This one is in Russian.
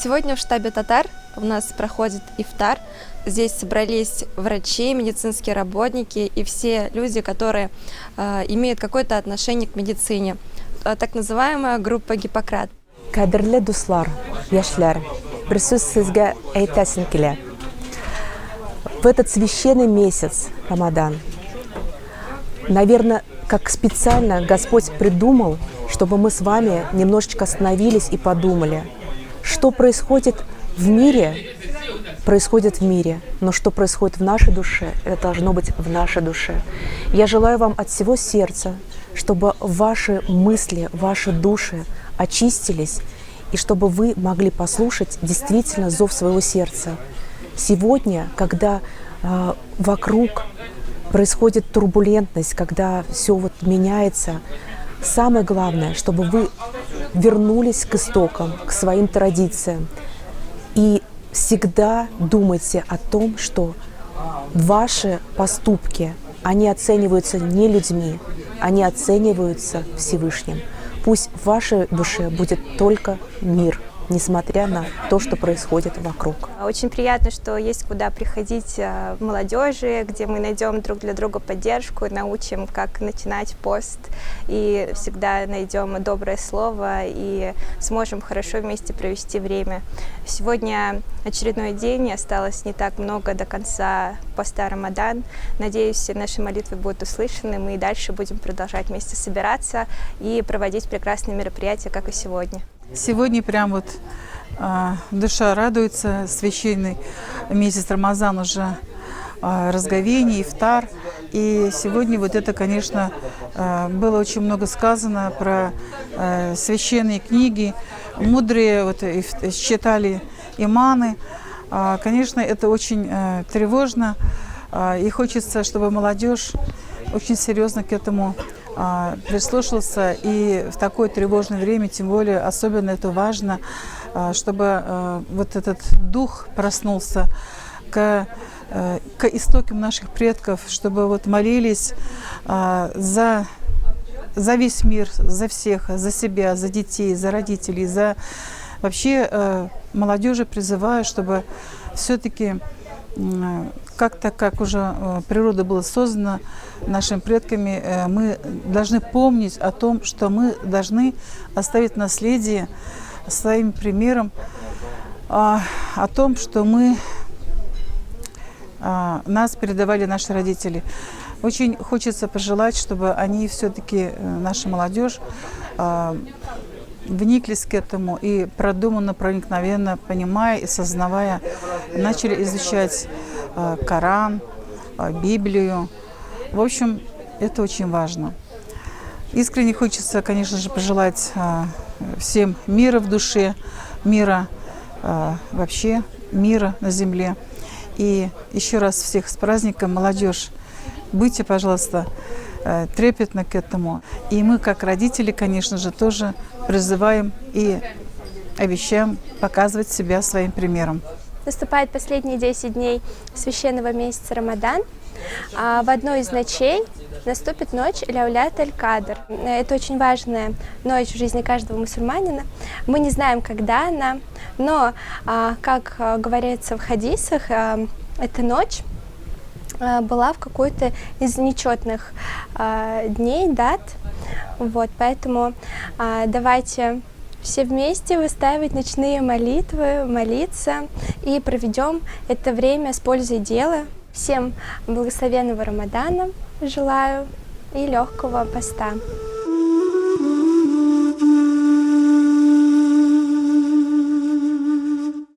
Сегодня в штабе «Татар» у нас проходит ифтар. Здесь собрались врачи, медицинские работники и все люди, которые имеют какое-то отношение к медицине. Так называемая группа «Гиппократ». Кадрлы дуслар, яшьләр, бер сүз сезгә әйтәсем килә. В этот священный месяц, Рамадан, наверное, как специально Господь придумал, чтобы мы с вами немножечко остановились и подумали, что происходит в мире, но что происходит в нашей душе, это должно быть в нашей душе. Я желаю вам от всего сердца, чтобы ваши мысли, ваши души очистились, и чтобы вы могли послушать действительно зов своего сердца. Сегодня, когда вокруг происходит турбулентность, когда все вот меняется, самое главное, чтобы вы вернулись к истокам, к своим традициям. И всегда думайте о том, что ваши поступки, они оцениваются не людьми, они оцениваются Всевышним. Пусть в вашей душе будет только мир, несмотря на то, что происходит вокруг. Очень приятно, что есть куда приходить молодежи, где мы найдем друг для друга поддержку, научим, как начинать пост, и всегда найдем доброе слово и сможем хорошо вместе провести время. Сегодня очередной день, осталось не так много до конца поста Рамадан. Надеюсь, наши молитвы будут услышаны, мы и дальше будем продолжать вместе собираться и проводить прекрасные мероприятия, как и сегодня. Сегодня прям вот душа радуется, священный месяц Рамазан уже разговение, ифтар. И сегодня вот это, конечно, было очень много сказано про священные книги, мудрые вот, читали иманы. Конечно, это очень тревожно, и хочется, чтобы молодежь очень серьезно к этому прислушался, и в такое тревожное время, тем более, особенно это важно, чтобы вот этот дух проснулся к истокам наших предков, чтобы вот молились за весь мир, за всех, за себя, за детей, за родителей, за вообще молодежи призываю, чтобы все-таки как-то, как уже природа была создана нашими предками, мы должны помнить о том, что мы должны оставить наследие своим примером, о том, что нас передавали наши родители. Очень хочется пожелать, чтобы они все-таки, наша молодежь, вниклись к этому и продуманно, проникновенно, понимая и сознавая, начали изучать Коран, Библию. В общем, это очень важно. Искренне хочется, конечно же, пожелать всем мира в душе, мира вообще, мира на земле. И еще раз всех с праздником, молодежь, будьте, пожалуйста, трепетно к этому. И мы, как родители, конечно же, тоже призываем и обещаем показывать себя своим примером. Наступает последние 10 дней священного месяца Рамадан. В одну из ночей наступит ночь Ляулят аль-Кадр. Это очень важная ночь в жизни каждого мусульманина. Мы не знаем, когда она, но, как говорится в хадисах, эта ночь была в какой-то из нечетных дней, дат. Вот, поэтому давайте все вместе выстаивать ночные молитвы, молиться, и проведем это время с пользой дела. Всем благословенного Рамадана желаю и легкого поста.